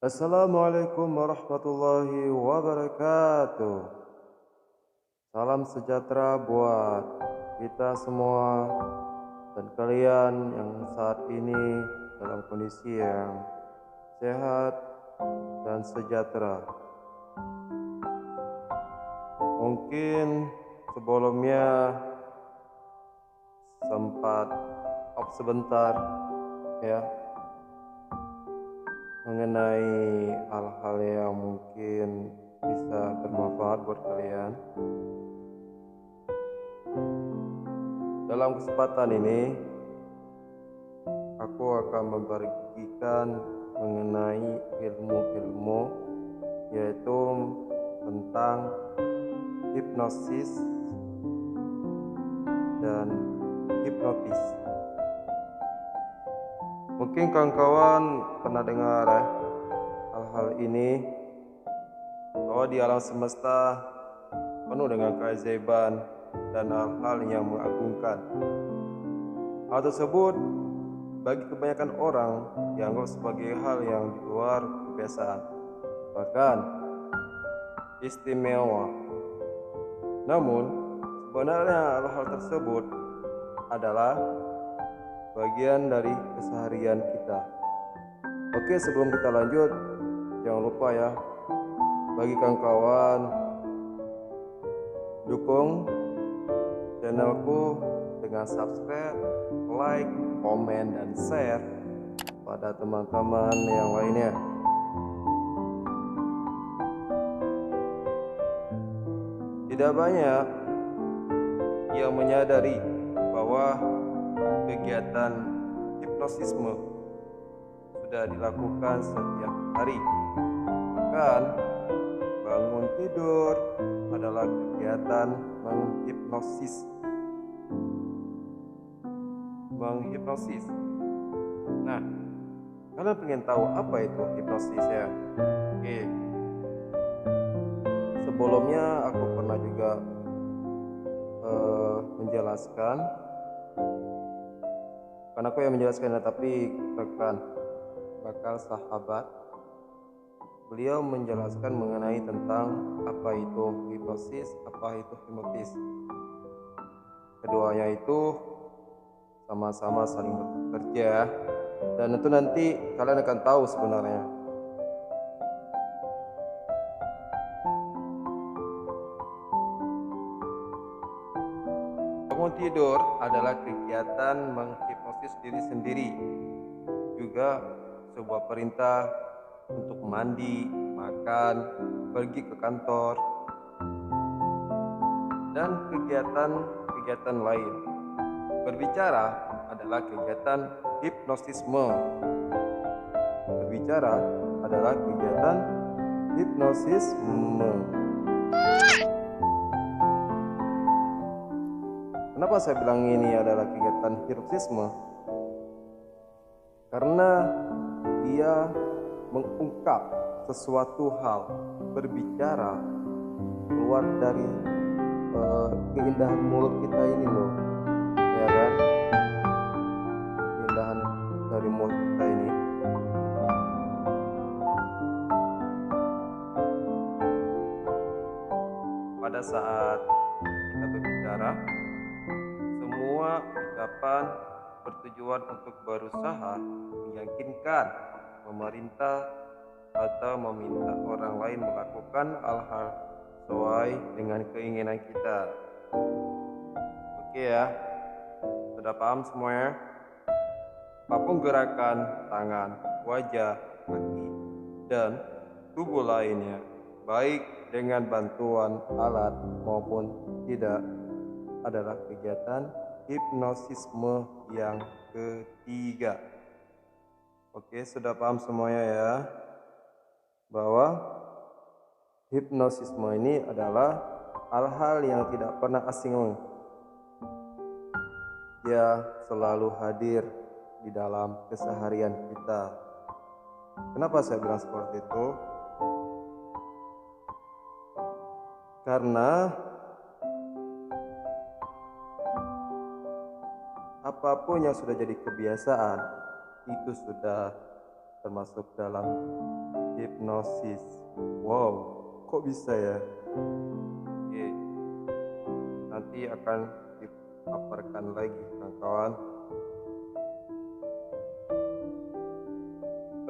Assalamualaikum warahmatullahi wabarakatuh. Salam sejahtera buat kita semua dan kalian yang saat ini dalam kondisi yang sehat dan sejahtera. Mungkin sebelumnya sempat off sebentar ya, mengenai hal-hal yang mungkin bisa bermanfaat buat kalian. Dalam kesempatan ini, aku akan membagikan mengenai ilmu-ilmu, yaitu tentang hipnosis dan hipnotis. Mungkin kawan-kawan pernah dengar hal-hal ini, bahwa di alam semesta penuh dengan keajaiban dan hal-hal yang mengagumkan. Hal tersebut bagi kebanyakan orang dianggap sebagai hal yang di luar kebiasaan, bahkan istimewa. Namun sebenarnya hal-hal tersebut adalah bagian dari keseharian kita. Oke, sebelum kita lanjut, jangan lupa ya, bagi kawan-kawan, dukung channelku dengan subscribe, like, komen, dan share pada teman-teman yang lainnya. Tidak banyak yang menyadari bahwa kegiatan hipnosisme sudah dilakukan setiap hari. Bahkan bangun tidur adalah kegiatan menghipnosis. Nah, kalian pengen tahu apa itu hipnosis ya? Oke. Sebelumnya aku pernah juga menjelaskan, bukan aku yang menjelaskan, tapi rekan bakal sahabat. Beliau menjelaskan mengenai tentang apa itu hipnosis, apa itu hipnotis. Keduanya itu sama-sama saling bekerja, dan itu nanti kalian akan tahu sebenarnya. Bangun tidur adalah kegiatan menghipnosis diri sendiri, juga sebuah perintah untuk mandi, makan, pergi ke kantor, dan kegiatan-kegiatan lain. Berbicara adalah kegiatan hipnosisme. Berbicara adalah kegiatan hipnosisme. Kenapa saya bilang ini adalah kegiatan hipnosisme? Karena dia mengungkap sesuatu hal, berbicara keluar dari keindahan mulut kita ini loh, ya kan? Keindahan dari mulut kita ini. Pada saat kita berbicara, semua ucapan bertujuan untuk berusaha meyakinkan, memerintah, atau meminta orang lain melakukan hal-hal sesuai dengan keinginan kita. Oke ya, sudah paham semuanya? Apapun gerakan tangan, wajah, kaki, dan tubuh lainnya, baik dengan bantuan alat maupun tidak, adalah kegiatan hipnosisme yang ketiga. Oke, sudah paham semuanya ya, bahwa hipnosisme ini adalah hal-hal yang tidak pernah asing. Dia selalu hadir di dalam keseharian kita. Kenapa saya bilang seperti itu? Karena apapun yang sudah jadi kebiasaan itu sudah termasuk dalam hipnosis. Wow, kok bisa ya? Oke, nanti akan dipaparkan lagi kawan-kawan.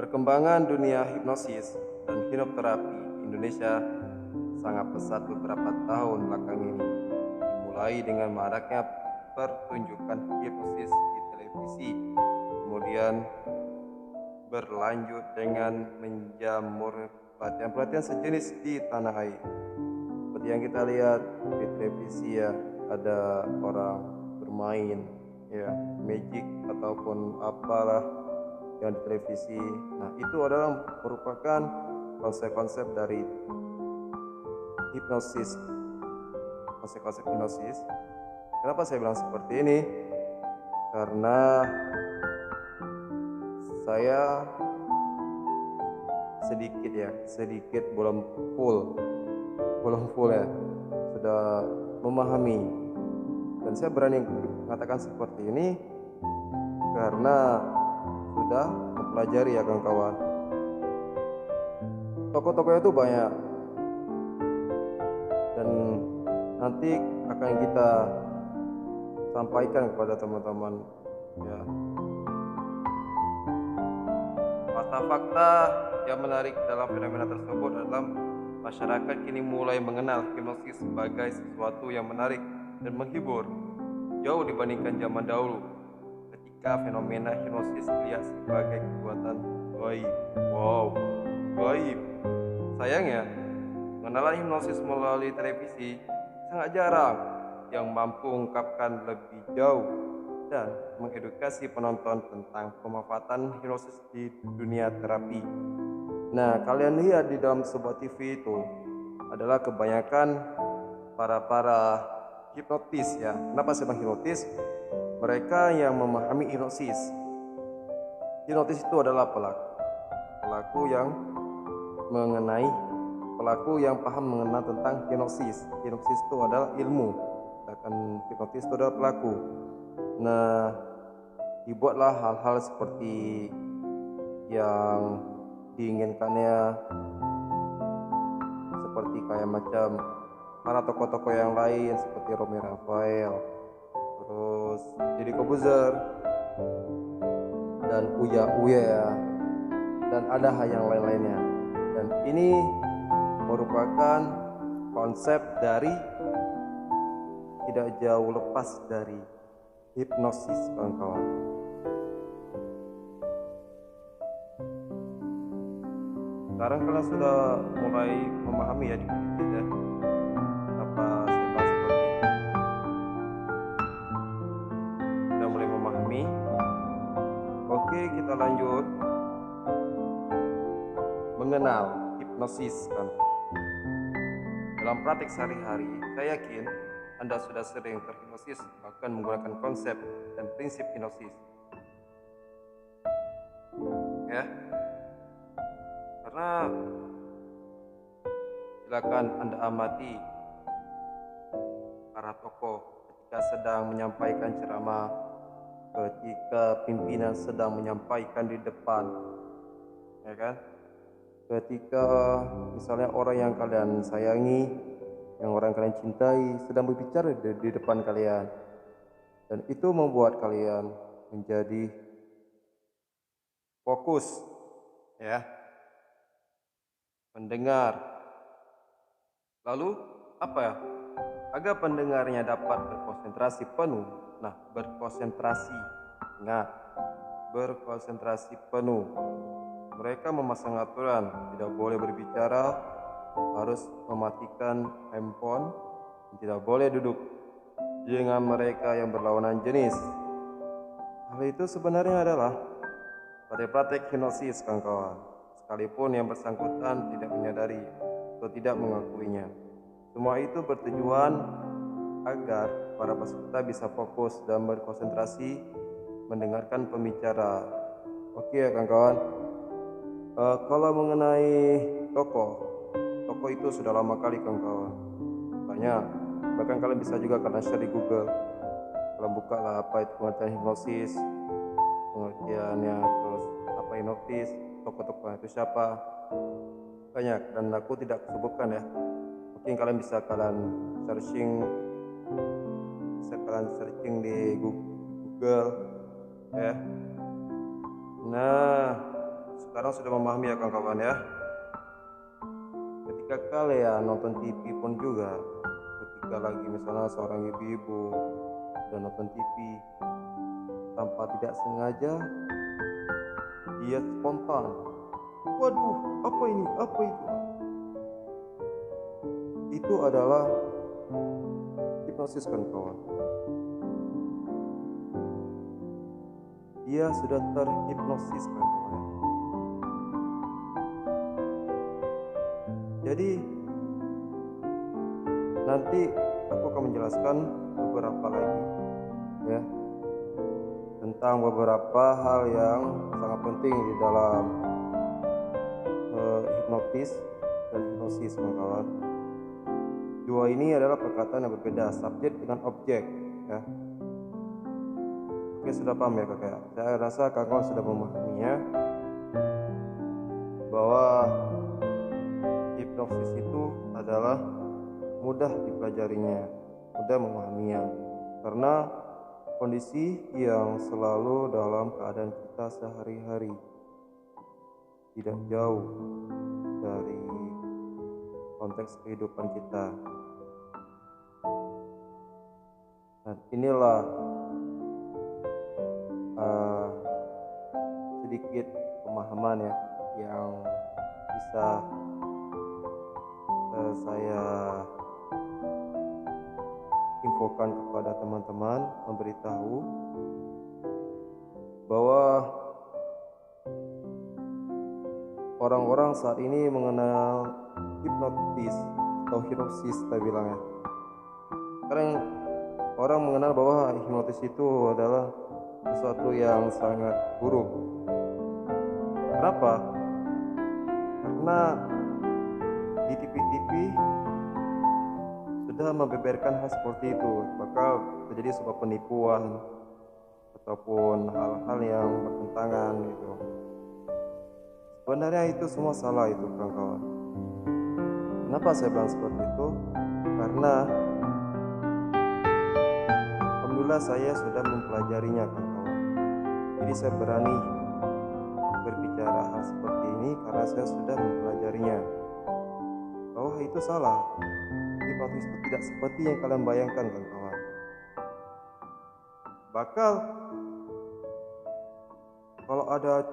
Perkembangan dunia hipnosis dan hipnoterapi Indonesia sangat pesat beberapa tahun belakang ini, dimulai dengan maraknya pertunjukan hipnosis di televisi, kemudian berlanjut dengan menjamur pelatihan-pelatihan sejenis di tanah air. Seperti yang kita lihat di televisi ya, ada orang bermain ya magic ataupun apalah yang di televisi. Nah, itu adalah merupakan konsep-konsep dari hipnosis, konsep-konsep hipnosis. Kenapa saya bilang seperti ini? Karena saya sedikit belum full ya, sudah memahami, dan saya berani mengatakan seperti ini karena sudah mempelajari ya kawan-kawan. Tokoh-tokohnya itu banyak dan nanti akan kita sampaikan kepada teman-teman ya. Fakta-fakta yang menarik dalam fenomena tersebut adalah masyarakat kini mulai mengenal hipnosis sebagai sesuatu yang menarik dan menghibur, jauh dibandingkan zaman dahulu ketika fenomena hipnosis dilihat sebagai kekuatan gaib. Wow, gaib. Sayangnya, pengenalan hipnosis melalui televisi sangat jarang yang mampu mengungkapkan lebih jauh dan mengedukasi penonton tentang pemanfaatan hipnosis di dunia terapi. Nah, kalian lihat di dalam sebuah TV itu adalah kebanyakan para hipnotis ya. Kenapa saya bilang hipnotis? Mereka yang memahami hipnosis. Hipnotis itu adalah pelaku yang paham mengenal tentang hipnosis. Hipnosis itu adalah ilmu, sedangkan hipnotis itu adalah pelaku. Nah, dibuatlah hal-hal seperti yang diinginkannya, seperti kayak macam para tokoh-tokoh yang lain seperti Romy Rafael, terus Deddy Corbuzier dan Uya, dan ada hal yang lain-lainnya. Dan ini merupakan konsep dari tidak jauh lepas dari hipnosis kawan-kawan. Sekarang kalian sudah mulai memahami ya dikit-dikit ya apa saya bahas seperti itu. Sudah mulai memahami. Oke, kita lanjut mengenal hipnosis kan. Dalam praktik sehari-hari, saya yakin Anda sudah sering terhipnosis bahkan menggunakan konsep dan prinsip hipnosis. Ya. Karena silakan Anda amati para tokoh ketika sedang menyampaikan ceramah, ketika pimpinan sedang menyampaikan di depan, ya kan? Ketika misalnya orang yang kalian sayangi, yang orang kalian cintai sedang berbicara di depan kalian, dan itu membuat kalian menjadi fokus, ya, mendengar. Lalu apa ya? Agar pendengarnya dapat berkonsentrasi penuh. Nah, berkonsentrasi penuh. Mereka memasang aturan, tidak boleh berbicara, harus mematikan handphone, tidak boleh duduk dengan mereka yang berlawanan jenis. Hal itu sebenarnya adalah praktek hipnosis kawan-kawan, sekalipun yang bersangkutan tidak menyadari atau tidak mengakuinya. Semua itu bertujuan agar para peserta bisa fokus dan berkonsentrasi mendengarkan pembicara. Oke ya kawan-kawan. Kalau mengenai tokoh itu sudah lama kali kawan-kawan, banyak, bahkan kalian bisa juga kalian share di Google. Kalian buka lah apa itu pengertian hipnosis, pengertiannya, terus apa hipnotis, tokoh-tokoh itu siapa, banyak dan aku tidak sebutkan ya. Mungkin kalian searching bisa kalian searching di Google ya. Nah, sekarang sudah memahami ya kawan-kawan ya. Ketika kalian nonton TV pun juga, ketika lagi misalnya seorang ibu-ibu dan nonton TV tanpa tidak sengaja, dia spontan, waduh, apa ini, apa itu adalah hipnosis kan kawan. Dia sudah terhipnosis kan kawan. Jadi nanti aku akan menjelaskan beberapa lagi ya, tentang beberapa hal yang sangat penting di dalam hipnotis dan hipnosis kawan-kawan. Dua ini adalah perkataan yang berbeda, subjek dengan objek ya. Oke, sudah paham ya kakak? Saya rasa kakak sudah memahaminya, bahwa hipnosis itu adalah mudah dipelajarinya, mudah memahaminya, karena kondisi yang selalu dalam keadaan kita sehari-hari, tidak jauh dari konteks kehidupan kita. Dan inilah sedikit pemahaman ya yang bisa saya infokan kepada teman-teman, memberitahu bahwa orang-orang saat ini mengenal hipnotis atau hipnosis kita bilang ya. Sekarang orang mengenal bahwa hipnotis itu adalah sesuatu yang sangat buruk. Kenapa? Karena di TV-TV sudah membeberkan hal seperti itu, bakal terjadi sebuah penipuan ataupun hal-hal yang bertentangan gitu. Sebenarnya itu semua salah itu kawan-kawan. Kenapa saya bilang seperti itu? Karena alhamdulillah saya sudah mempelajarinya kawan-kawan. Jadi saya berani berbicara hal seperti ini karena saya sudah mempelajarinya, bahwa itu salah. Hipnotis itu tidak seperti yang kalian bayangkan kawan-kawan. Bakal kalau ada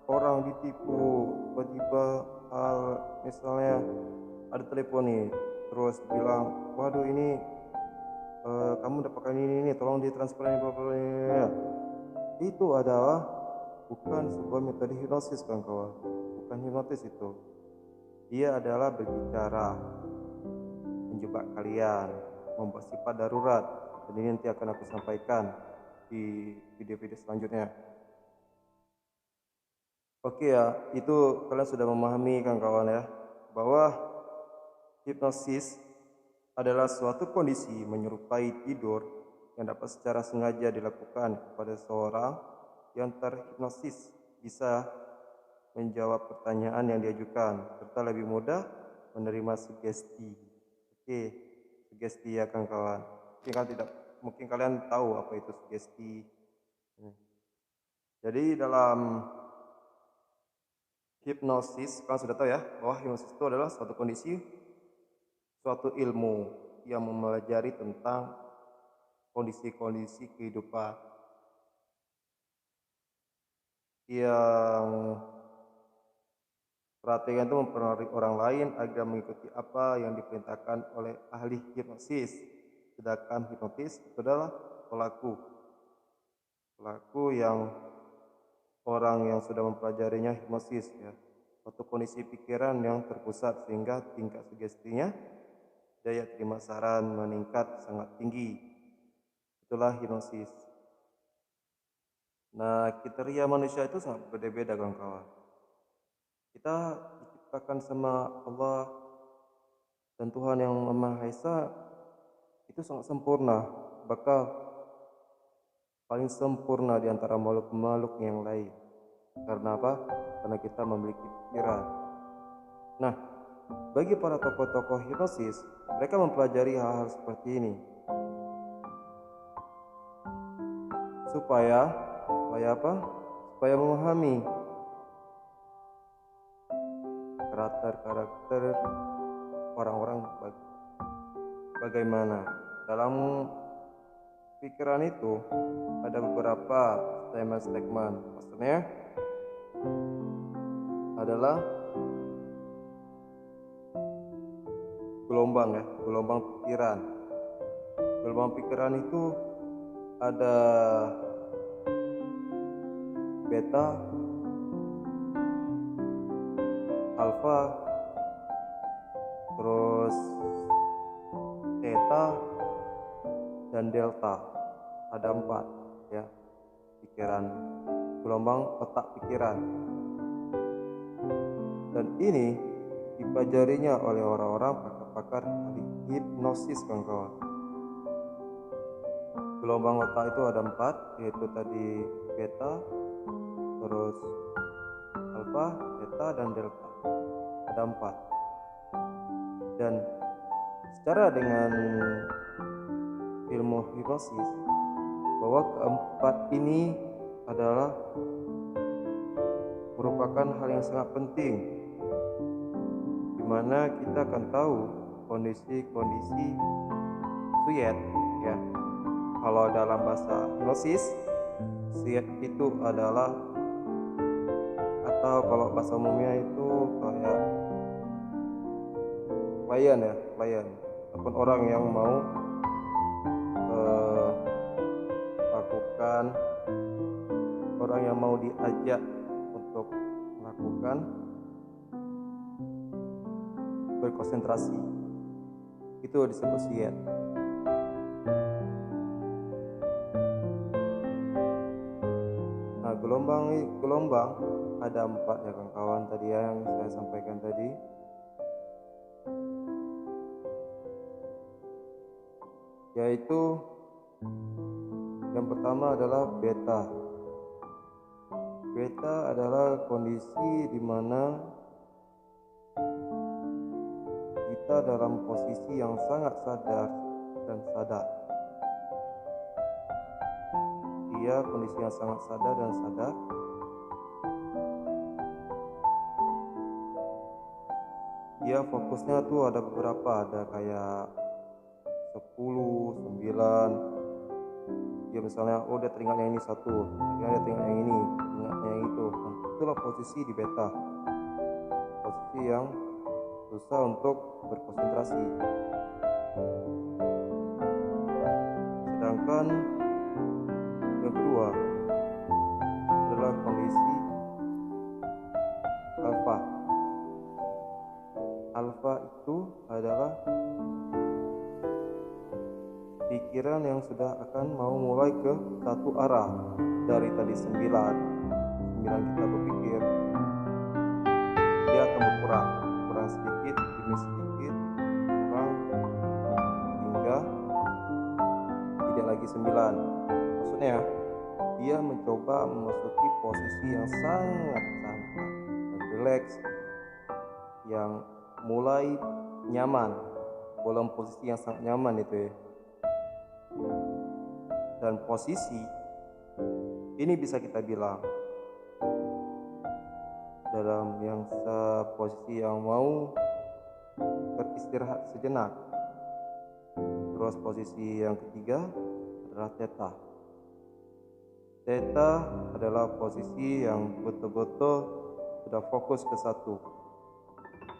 orang ditipu, tiba-tiba hal misalnya ada telepon nih, terus bilang, waduh ini kamu dapatkan ini, tolong ditransferin ya. Itu adalah bukan sebuah metode hipnosis kawan-kawan, bukan hipnotis itu. Dia adalah berbicara, menjebak kalian, membuat sifat darurat, dan ini nanti akan aku sampaikan di video-video selanjutnya. Oke ya, itu kalian sudah memahami kawan-kawan ya, bahwa hipnosis adalah suatu kondisi menyerupai tidur yang dapat secara sengaja dilakukan kepada seorang yang terhipnosis, bisa menjawab pertanyaan yang diajukan serta lebih mudah menerima sugesti. Oke, sugesti ya kawan-kawan. Mungkin kalian tahu apa itu sugesti. Jadi dalam hipnosis, kalian sudah tahu ya, bahwa hipnosis itu adalah suatu kondisi, suatu ilmu yang mempelajari tentang kondisi-kondisi kehidupan yang perhatian itu mempengaruhi orang lain agar mengikuti apa yang diperintahkan oleh ahli hipnosis. Sedangkan hipnotis itu adalah pelaku yang orang yang sudah mempelajarinya hipnosis ya, suatu kondisi pikiran yang terpusat sehingga tingkat sugestinya, daya terima saran meningkat sangat tinggi. Itulah hipnosis. Nah, kriteria manusia itu sangat berbeda-beda kawan-kawan. Kita diciptakan sama Allah dan Tuhan yang Maha Esa itu sangat sempurna, bakal paling sempurna di antara makhluk-makhluk yang lain. Karena apa? karena kita memiliki pikiran. Nah, bagi para tokoh-tokoh hipnosis, mereka mempelajari hal-hal seperti ini supaya apa? Supaya memahami karakter orang-orang bagaimana. Dalam pikiran itu ada beberapa statement. Maksudnya adalah gelombang pikiran. Gelombang pikiran itu ada beta, alfa, terus theta, dan delta. Ada 4 ya, pikiran, gelombang otak pikiran. Dan ini dipelajarinya oleh orang-orang pakar ahli hipnosis, kawan-kawan. Gelombang otak itu ada 4, yaitu tadi beta, terus alfa, theta, dan delta. Ada 4. Dan secara dengan ilmu hipnosis, bahwa keempat ini adalah merupakan hal yang sangat penting, di mana kita akan tahu kondisi-kondisi suyet ya. Kalau dalam bahasa hipnosis, suyet itu adalah, atau kalau bahasa umumnya itu kayak klien ataupun orang yang mau lakukan, orang yang mau diajak untuk melakukan berkonsentrasi, itu disebut suyet. Nah, gelombang ada 4 ya kawan-kawan, tadi yang saya sampaikan tadi. Yaitu yang pertama adalah beta. Beta adalah kondisi di mana kita dalam posisi yang sangat sadar dan sadar. Dia kondisi yang sangat sadar dan sadar. Dia fokusnya tuh ada beberapa, ada kayak 10, 9. Dia misalnya, dia teringat yang ini 1, dia teringat yang ini, ingatnya yang itu. Nah, itulah posisi di beta, posisi yang susah untuk berkonsentrasi. Sedangkan yang kedua adalah kondisi alfa. Alfa itu adalah pikiran yang sudah akan mau mulai ke satu arah. Dari tadi 9 kita berpikir, dia akan berkurang sedikit demi sedikit, kurang hingga tidak lagi 9. Maksudnya dia mencoba memasuki posisi yang sangat santai dan rileks, yang mulai nyaman, dalam posisi yang sangat nyaman itu ya. Dan posisi ini bisa kita bilang dalam yang posisi yang mau beristirahat sejenak. Terus posisi yang ketiga adalah theta. Theta adalah posisi yang betul-betul sudah fokus ke satu.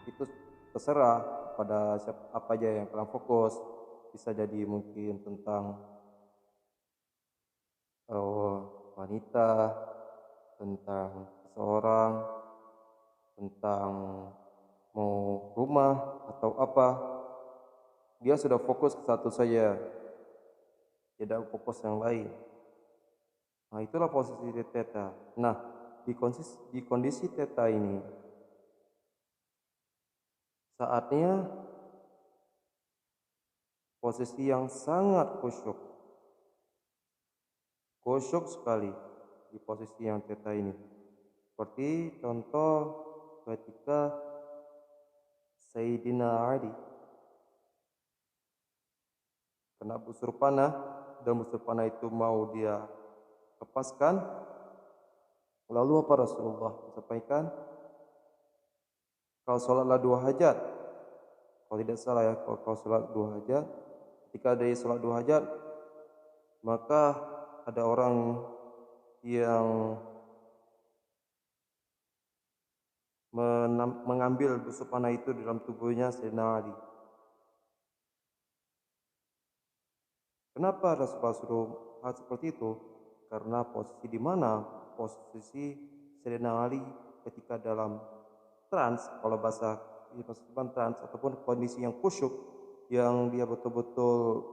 Itu terserah pada apa aja yang kalian fokus. Bisa jadi mungkin tentang wanita, tentang seseorang, tentang mau rumah atau apa. Dia sudah fokus ke satu saja, tidak fokus yang lain. Nah, itulah posisi theta. Nah, di kondisi theta ini, saatnya posisi yang sangat khusyuk sekali di posisi yang theta ini. Seperti contoh ketika Sayyidina Ali kena busur panah dan busur panah itu mau dia lepaskan, lalu apa Rasulullah sampaikan? Kau sholatlah 2 hajat. Kalau tidak salah ya, kalau kau sholat 2 hajat, ketika ada sholat 2 hajat, maka ada orang yang mengambil busur panah itu dalam tubuhnya Sayyidina Ali. Kenapa Rasulullah suruh hal seperti itu? Karena posisi di mana posisi Sayyidina Ali ketika dalam trans, kalau bahasa Islam trans, ataupun kondisi yang khusyuk, yang dia betul-betul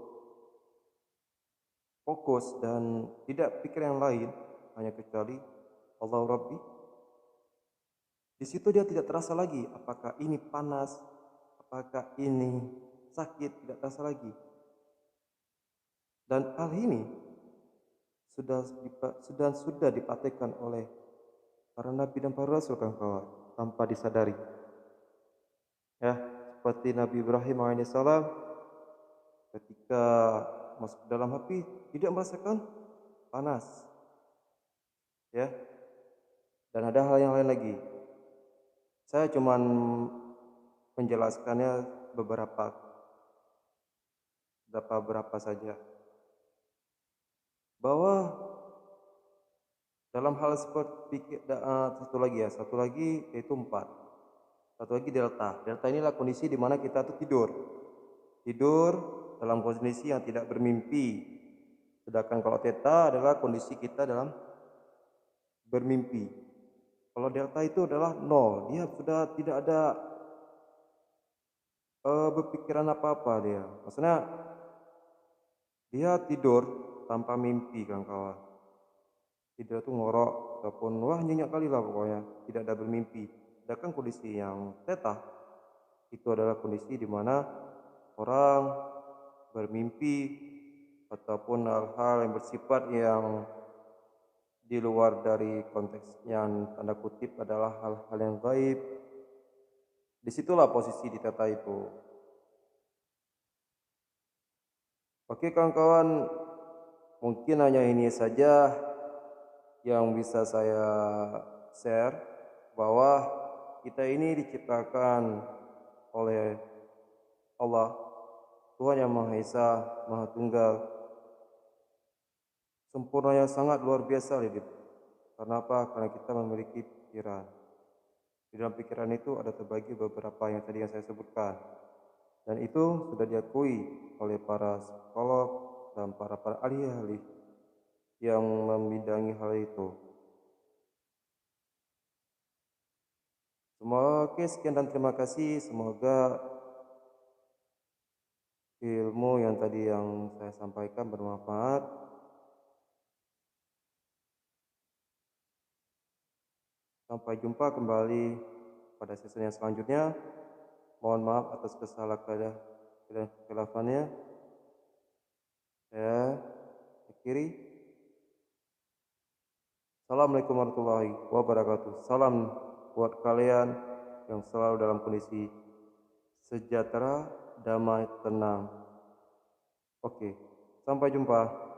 fokus dan tidak pikir yang lain hanya kecuali Allah Rabbi. Di situ dia tidak terasa lagi apakah ini panas, apakah ini sakit, tidak terasa lagi. Dan hal ini sudah dipraktikkan oleh para nabi dan para rasul, kawan-kawan, tanpa disadari. Ya, seperti Nabi Ibrahim alaihissalam ketika masuk dalam api tidak merasakan panas. Ya. Dan ada hal yang lain lagi. Saya cuma menjelaskannya beberapa saja. Bahwa dalam hal seperti satu lagi yaitu 4. Satu lagi delta. Delta inilah kondisi di mana kita tuh tidur dalam kondisi yang tidak bermimpi. Sedangkan kalau theta adalah kondisi kita dalam bermimpi. Kalau delta itu adalah 0, dia sudah tidak ada berpikiran apa-apa dia. Maksudnya dia tidur tanpa mimpi, kawan-kawan. Tidur itu ngorok ataupun wah nyenyak kali lah pokoknya, tidak ada bermimpi. Sedangkan kondisi yang theta itu adalah kondisi di mana orang bermimpi ataupun hal-hal yang bersifat yang di luar dari konteks yang tanda kutip adalah hal-hal yang gaib. Disitulah posisi di theta itu. Oke kawan-kawan, mungkin hanya ini saja yang bisa saya share, bahwa kita ini diciptakan oleh Allah, Tuhan yang Maha Esa, Maha Tunggal, sempurna yang sangat luar biasa. Karena apa? Karena kita memiliki pikiran. Di dalam pikiran itu ada terbagi beberapa yang tadi yang saya sebutkan. Dan itu sudah diakui oleh para psikolog dan para ahli-ahli yang membidangi hal itu. Oke, sekian dan terima kasih. Semoga ilmu yang tadi yang saya sampaikan bermanfaat. Sampai jumpa kembali pada sesi yang selanjutnya. Mohon maaf atas kesalahan-kesalahannya. Saya akhiri. Assalamualaikum warahmatullahi wabarakatuh. Salam buat kalian yang selalu dalam kondisi sejahtera, damai, tenang. Oke, sampai jumpa.